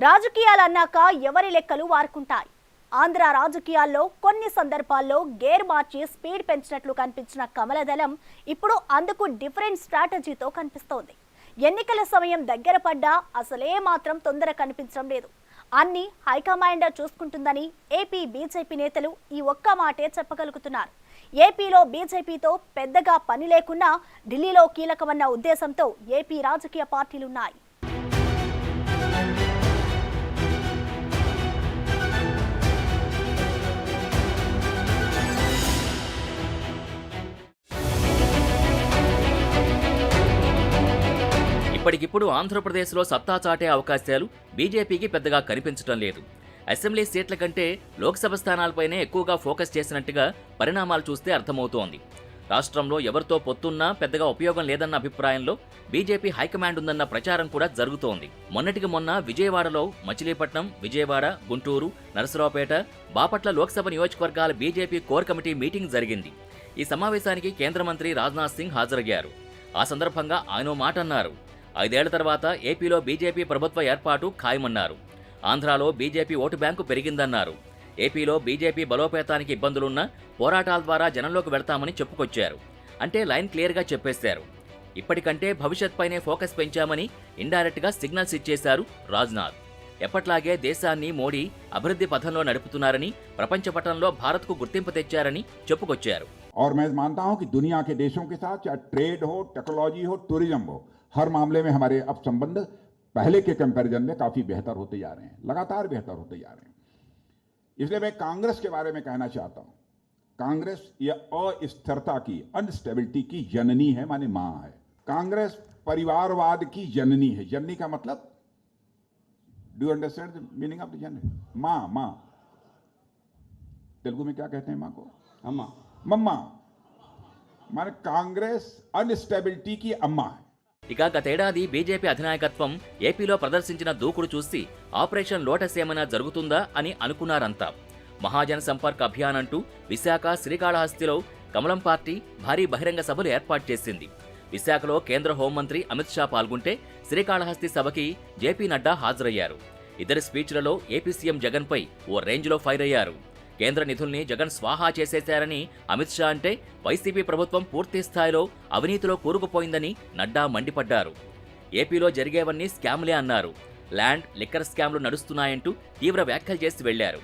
రాజకీయాలన్నాక ఎవరి లెక్కలు వారుకుంటాయి. ఆంధ్ర రాజకీయాల్లో కొన్ని సందర్భాల్లో గేర్ మార్చి స్పీడ్ పెంచినట్లు కనిపించిన కమలదళం ఇప్పుడు అందుకు డిఫరెంట్ స్ట్రాటజీతో కనిపిస్తోంది. ఎన్నికల సమయం దగ్గర పడ్డా అసలే మాత్రం తొందర కనిపించడం లేదు. అన్ని హైకమాండ్ చూసుకుంటుందని ఏపీ బీజేపీ నేతలు ఈ ఒక్క మాటే చెప్పగలుగుతున్నారు. ఏపీలో బీజేపీతో పెద్దగా పని లేకున్నా ఢిల్లీలో కీలకమన్న ఉద్దేశంతో ఏపీ రాజకీయ పార్టీలున్నాయి. ఇప్పటికిప్పుడు ఆంధ్రప్రదేశ్లో సత్తా చాటే అవకాశాలు బీజేపీకి పెద్దగా కనిపించడం లేదు. అసెంబ్లీ సీట్ల కంటే లోక్సభ స్థానాలపైనే ఎక్కువగా ఫోకస్ చేసినట్టుగా పరిణామాలు చూస్తే అర్థమవుతోంది. రాష్ట్రంలో ఎవరితో పొత్తున్నా పెద్దగా ఉపయోగం లేదన్న అభిప్రాయంలో బీజేపీ హైకమాండ్ ఉందన్న ప్రచారం కూడా జరుగుతోంది. మొన్నటికి మొన్న విజయవాడలో మచిలీపట్నం, విజయవాడ, గుంటూరు, నరసరావుపేట, బాపట్ల లోక్సభ నియోజకవర్గాల బీజేపీ కోర్ కమిటీ మీటింగ్ జరిగింది. ఈ సమావేశానికి కేంద్ర మంత్రి రాజ్నాథ్ సింగ్ హాజరయ్యారు. ఆ సందర్భంగా ఆయన మాట అన్నారు. 5 ఏళ్ల తర్వాత ఏపీలో బీజేపీ ప్రభుత్వ ఏర్పాటు ఖాయమన్నారు. ఆంధ్రాలో బీజేపీ ఓటు బ్యాంకు పెరిగిందన్నారు. ఏపీలో బీజేపీ బలోపేతానికి ఇబ్బందులున్నా పోరాటాల ద్వారా జనంలోకి వెళ్తామని చెప్పుకొచ్చారు. అంటే లైన్ క్లియర్గా చెప్పేశారు. ఇప్పటికంటే భవిష్యత్ పైనే ఫోకస్ పెంచామని ఇండైరెక్ట్గా సిగ్నల్స్ ఇచ్చేశారు రాజ్నాథ్. ఎప్పట్లాగే దేశాన్ని మోడీ అభివృద్ధి పథంలో నడుపుతున్నారని, ప్రపంచ పటంలో భారత్కు గుర్తింపు తెచ్చారని చెప్పుకొచ్చారు. और मैं मानता हूं कि दुनिया के देशों के साथ चाहे ट्रेड हो, टेक्नोलॉजी हो, टूरिज्म हो, हर मामले में हमारे अब संबंध पहले के कंपैरिजन में काफी बेहतर होते जा रहे हैं, लगातार बेहतर होते जा रहे हैं. इसलिए मैं कांग्रेस के बारे में कहना चाहता हूं. कांग्रेस ये अस्थिरता की, अनस्टेबिलिटी की जननी है, माने मां है. कांग्रेस परिवारवाद की जननी है. जननी का मतलब, do you understand the meaning of the जननी? मां. मां तेलुगु में क्या कहते हैं मां को? अम्मा. मम्मा माने कांग्रेस अनस्टेबिलिटी की अम्मा है. ఇక గతేడాది బీజేపీ అధినాయకత్వం ఏపీలో ప్రదర్శించిన దూకుడు చూసి ఆపరేషన్ లోటస్ ఏమైనా జరుగుతుందా అని అనుకున్నారంతా. మహాజన సంపర్క్ అభియాన్ అంటూ విశాఖ, శ్రీకాళహస్తిలో కమలం పార్టీ భారీ బహిరంగ సభలు ఏర్పాటు చేసింది. విశాఖలో కేంద్ర హోంమంత్రి అమిత్ షా పాల్గొంటే శ్రీకాళహస్తి సభకి జేపీ నడ్డా హాజరయ్యారు. ఇద్దరి స్పీచ్లలో ఏపీ సీఎం జగన్ పై ఓ రేంజ్లో ఫైర్ అయ్యారు. కేంద్ర నిధుల్ని జగన్ స్వాహా చేసేశారని అమిత్ షా అంటే వైసీపీ ప్రభుత్వం పూర్తి స్థాయిలో అవినీతిలో కూరుకుపోయిందని నడ్డా మండిపడ్డారు. ఏపీలో జరిగేవన్నీ స్కామ్లే అన్నారు. ల్యాండ్, లిక్కర్ స్కామ్లు నడుస్తున్నాయంటూ తీవ్ర వ్యాఖ్యలు చేసి వెళ్లారు.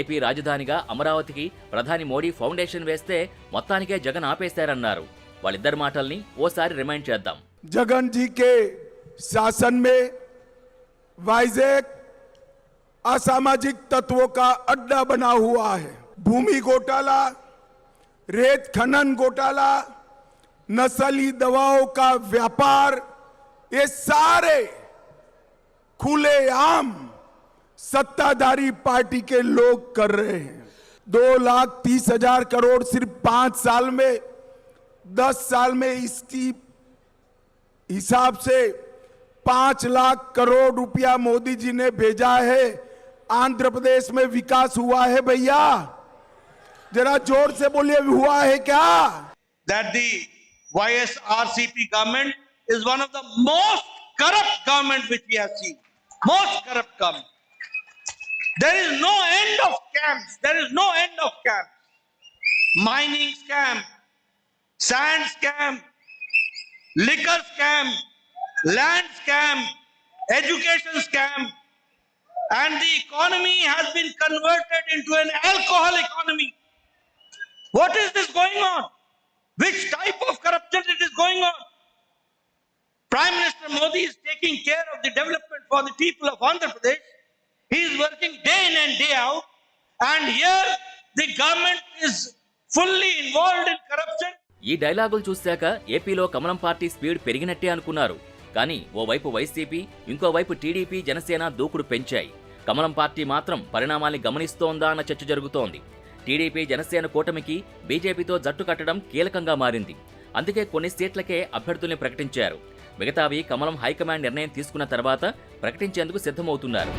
ఏపీ రాజధానిగా అమరావతికి ప్రధాని మోడీ ఫౌండేషన్ వేస్తే మొత్తానికే జగన్ ఆపేశారన్నారు. వాళ్ళిద్దరి మాటల్ని ఓసారి రిమైండ్ చేద్దాం. జగన్ జీ కే శాసన్ మే వైజాగ్ असामाजिक तत्वों का अड्डा बना हुआ है. भूमि घोटाला, रेत खनन घोटाला, नस्ली दवाओं का व्यापार, ये सारे खुलेआम सत्ताधारी पार्टी के लोग कर रहे हैं. 2,30,000 करोड़ सिर्फ 5 साल में, 10 साल में इसकी हिसाब से 5 लाख करोड़ रुपया मोदी जी ने भेजा है. आंध्र प्रदेश में विकास हुआ है भैया? जरा जोर से बोलिए, हुआ है क्या? That the YSRCP government is one of the most corrupt government which we have seen. Most corrupt government. There is no end of scams. There is no end of scams. Mining scam, sand scam, liquor scam, land scam, education scam. And the economy has been converted into an alcohol economy. What is this going on? Which type of corruption it is going on? Prime Minister Modi is taking care of the development for the people of Andhra Pradesh. He is working day in and day out. And here the government is fully involved in corruption. ఈ డైలాగులు చూశాక ఏపీలో కమలం party speed పెరిగినట్టే అనుకున్నారు. కానీ ఓవైపు YCP, ఇంకోవైపు TDP, Janasena దూకుడు పెంచాయి. కమలం పార్టీ మాత్రం పరిణామాల్ని గమనిస్తోందా అన్న చర్చ జరుగుతోంది. టీడీపీ, జనసేన కూటమికి బీజేపీతో జట్టు కట్టడం కీలకంగా మారింది. అందుకే కొన్ని సీట్లకే అభ్యర్థుల్ని ప్రకటించారు. మిగతావి కమలం హైకమాండ్ నిర్ణయం తీసుకున్న తర్వాత ప్రకటించేందుకు సిద్ధమవుతున్నారు.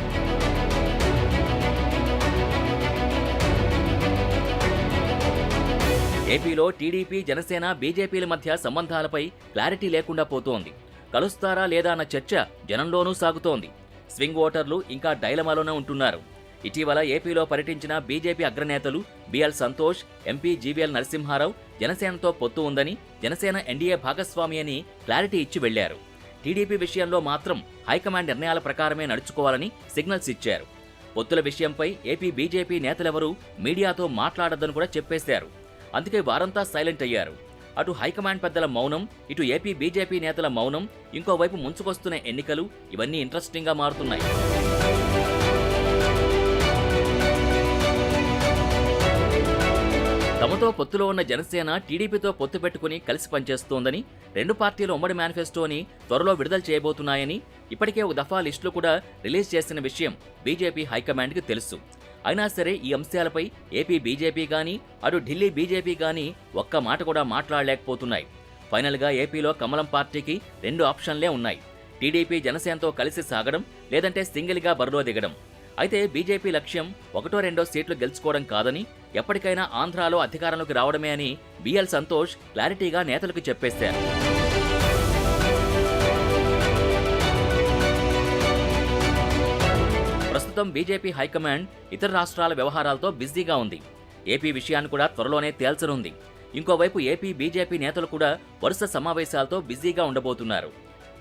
ఏపీలో టీడీపీ, జనసేన, బీజేపీల మధ్య సంబంధాలపై క్లారిటీ లేకుండా పోతోంది. కలుస్తారా లేదా అన్న చర్చ జనంలోనూ సాగుతోంది. స్వింగ్ ఓటర్లు ఇంకా డైలమాలోనే ఉంటున్నారు. ఇటీవల ఏపీలో పర్యటించిన బీజేపీ అగ్రనేతలు BL Santosh, MP GVL Narasimharao జనసేనతో పొత్తు ఉందని, జనసేన ఎన్డీఏ భాగస్వామి అని క్లారిటీ ఇచ్చి వెళ్లారు. టీడీపీ విషయంలో మాత్రం హైకమాండ్ నిర్ణయాల ప్రకారమే నడుచుకోవాలని సిగ్నల్స్ ఇచ్చారు. పొత్తుల విషయంపై ఏపీ బీజేపీ నేతలెవరూ మీడియాతో మాట్లాడొద్దని కూడా చెప్పేశారు. అందుకే వారంతా సైలెంట్ అయ్యారు. అటు హైకమాండ్ పెద్దల మౌనం, ఇటు ఏపీ బీజేపీ నేతల మౌనం, ఇంకోవైపు ముంచుకొస్తున్న ఎన్నికలు, ఇవన్నీ ఇంట్రెస్టింగ్గా మారుతున్నాయి. తమతో పొత్తులో ఉన్న జనసేన టీడీపీతో పొత్తు పెట్టుకుని కలిసి పనిచేస్తోందని, రెండు పార్టీల ఉమ్మడి మేనిఫెస్టోని త్వరలో విడుదల చేయబోతున్నాయని ఇప్పటికే ఒక దఫా లిస్టులు కూడా రిలీజ్ చేసిన విషయం బీజేపీ హైకమాండ్కి తెలుసు. అయినా సరే ఈ అంశాలపై ఏపీ బీజేపీ కానీ, అటు ఢిల్లీ బీజేపీ కానీ ఒక్క మాట కూడా మాట్లాడలేకపోతున్నాయి. ఫైనల్గా ఏపీలో కమలం పార్టీకి రెండు ఆప్షన్లే ఉన్నాయి. టీడీపీ జనసేనతో కలిసి సాగడం, లేదంటే సింగిల్గా బరిలో దిగడం. అయితే బీజేపీ లక్ష్యం ఒకటో రెండో సీట్లు గెలుచుకోవడం కాదని, ఎప్పటికైనా ఆంధ్రాలో అధికారంలోకి రావడమే అని బిఎల్ సంతోష్ క్లారిటీగా నేతలకు చెప్పేశారు. ప్రస్తుతం బీజేపీ హైకమాండ్ ఇతర రాష్ట్రాల వ్యవహారాలతో బిజీగా ఉంది. ఏపీ విషయాన్ని కూడా త్వరలోనే తేల్చనుంది. ఇంకోవైపు ఏపీ బీజేపీ నేతలు కూడా వరుస సమావేశాలతో బిజీగా ఉండబోతున్నారు.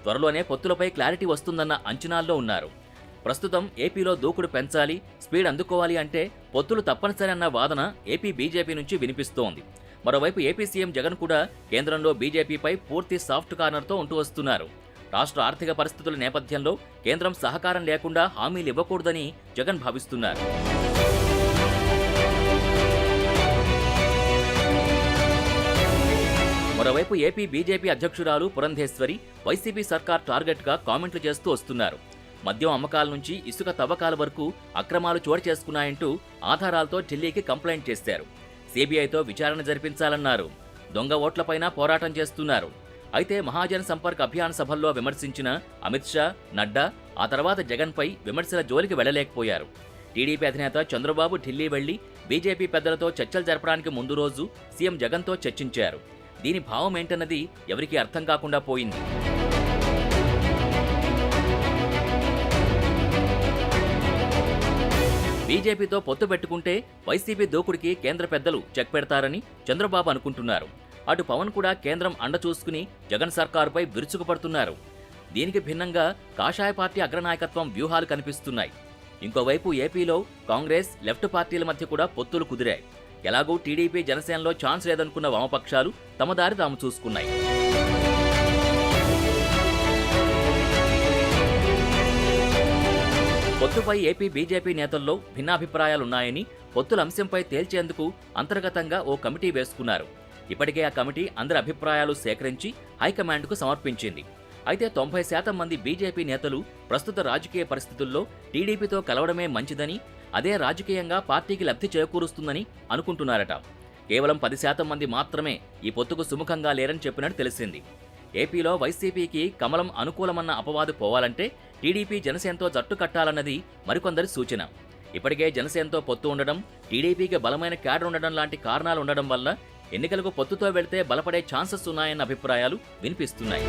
త్వరలోనే పొత్తులపై క్లారిటీ వస్తుందన్న అంచనాల్లో ఉన్నారు. ప్రస్తుతం ఏపీలో దూకుడు పెంచాలి, స్పీడ్ అందుకోవాలి అంటే పొత్తులు తప్పనిసరి అన్న వాదన ఏపీ బీజేపీ నుంచి వినిపిస్తోంది. మరోవైపు ఏపీ సీఎం జగన్ కూడా కేంద్రంలో బీజేపీపై పూర్తి సాఫ్ట్ కార్నర్తో ఉంటూ వస్తున్నారు. రాష్ట్ర ఆర్థిక పరిస్థితుల నేపథ్యంలో కేంద్రం సహకారం లేకుండా హామీలు ఇవ్వకూడదని జగన్ భావిస్తున్నారు. మరోవైపు ఏపీ బీజేపీ అధ్యక్షురాలు పురంధేశ్వరి వైసీపీ సర్కార్ టార్గెట్గా కామెంట్లు చేస్తూ వస్తున్నారు. మద్యం అమ్మకాల నుంచి ఇసుక తవ్వకాల వరకు అక్రమాలు చోటు చేసుకున్నాయంటూ ఆధారాలతో ఢిల్లీకి కంప్లైంట్ చేశారు. సీబీఐతో విచారణ జరిపించాలన్నారు. దొంగ ఓట్లపైన పోరాటం చేస్తున్నారు. అయితే మహాజన్ సంపర్క్ అభియాన్ సభల్లో విమర్శించిన అమిత్ షా, నడ్డా ఆ తర్వాత జగన్పై విమర్శల జోలికి వెళ్లలేకపోయారు. టీడీపీ అధినేత చంద్రబాబు ఢిల్లీ వెళ్లి బీజేపీ పెద్దలతో చర్చలు జరపడానికి ముందు రోజు సీఎం జగన్తో చర్చించారు. దీని భావం ఏంటన్నది ఎవరికీ అర్థం కాకుండా పోయింది. బీజేపీతో పొత్తు పెట్టుకుంటే వైసీపీ దూకుడికి కేంద్ర పెద్దలు చెక్ పెడతారని చంద్రబాబు అనుకుంటున్నారు. అటు పవన్ కూడా కేంద్రం అండ చూసుకుని జగన్ సర్కారుపై విరుచుకుపడుతున్నారు. దీనికి భిన్నంగా కాషాయ పార్టీ అగ్రనాయకత్వం వ్యూహాలు కనిపిస్తున్నాయి. ఇంకోవైపు ఏపీలో కాంగ్రెస్, లెఫ్ట్ పార్టీల మధ్య కూడా పొత్తులు కుదిరాయి. ఎలాగూ టీడీపీ జనసేనలో ఛాన్స్ లేదనుకున్న వామపక్షాలు తమ దారి తాము చూసుకున్నాయి. పొత్తుపై ఏపీ బీజేపీ నేతల్లో భిన్నాభిప్రాయాలున్నాయని, పొత్తుల అంశంపై తేల్చేందుకు అంతర్గతంగా ఓ కమిటీ వేసుకున్నారు. ఇప్పటికే ఆ కమిటీ అందరి అభిప్రాయాలు సేకరించి హైకమాండ్కు సమర్పించింది. అయితే 90% మంది బీజేపీ నేతలు ప్రస్తుత రాజకీయ పరిస్థితుల్లో టీడీపీతో కలవడమే మంచిదని, అదే రాజకీయంగా పార్టీకి లబ్ధి చేకూరుస్తుందని అనుకుంటున్నారట. కేవలం 10% మంది మాత్రమే ఈ పొత్తుకు సుముఖంగా లేరని చెప్పినట్టు తెలిసింది. ఏపీలో వైసీపీకి కమలం అనుకూలమన్న అపవాదు పోవాలంటే టీడీపీ జనసేనతో జట్టు కట్టాలన్నది మరికొందరి సూచన. ఇప్పటికే జనసేనతో పొత్తు ఉండడం, టీడీపీకి బలమైన క్యాడర్ ఉండడం లాంటి కారణాలు ఉండడం వల్ల ఎన్నికలకు పొత్తుతో వెళ్తే బలపడే ఛాన్సెస్ ఉన్నాయన్న అభిప్రాయాలు వినిపిస్తున్నాయి.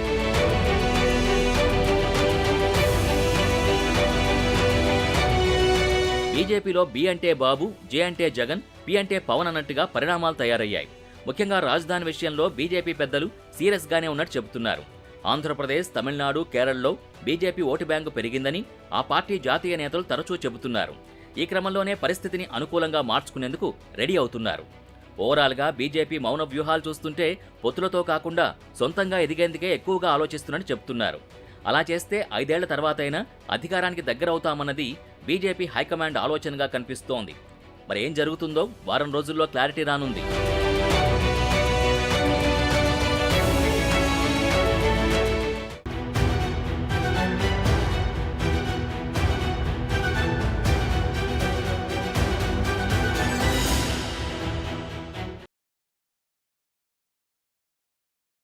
బీజేపీలో బి అంటే బాబు, జే అంటే జగన్, పి అంటే పవన్ అన్నట్టుగా పరిణామాలు తయారయ్యాయి. ముఖ్యంగా రాజధాని విషయంలో బీజేపీ పెద్దలు సీరియస్గానే ఉన్నట్టు చెబుతున్నారు. ఆంధ్రప్రదేశ్, తమిళనాడు, కేరళలో బీజేపీ ఓటు బ్యాంకు పెరిగిందని ఆ పార్టీ జాతీయ నేతలు తరచూ చెబుతున్నారు. ఈ క్రమంలోనే పరిస్థితిని అనుకూలంగా మార్చుకునేందుకు రెడీ అవుతున్నారు. ఓవరాల్గా బీజేపీ మౌన వ్యూహాలు చూస్తుంటే పొత్తులతో కాకుండా సొంతంగా ఎదిగేందుకే ఎక్కువగా ఆలోచిస్తున్నట్టు చెబుతున్నారు. అలా చేస్తే 5 ఏళ్ల తర్వాతైనా అధికారానికి దగ్గరవుతామన్నది బీజేపీ హైకమాండ్ ఆలోచనగా కనిపిస్తోంది. మరి ఏం జరుగుతుందో వారం రోజుల్లో క్లారిటీ రానుంది.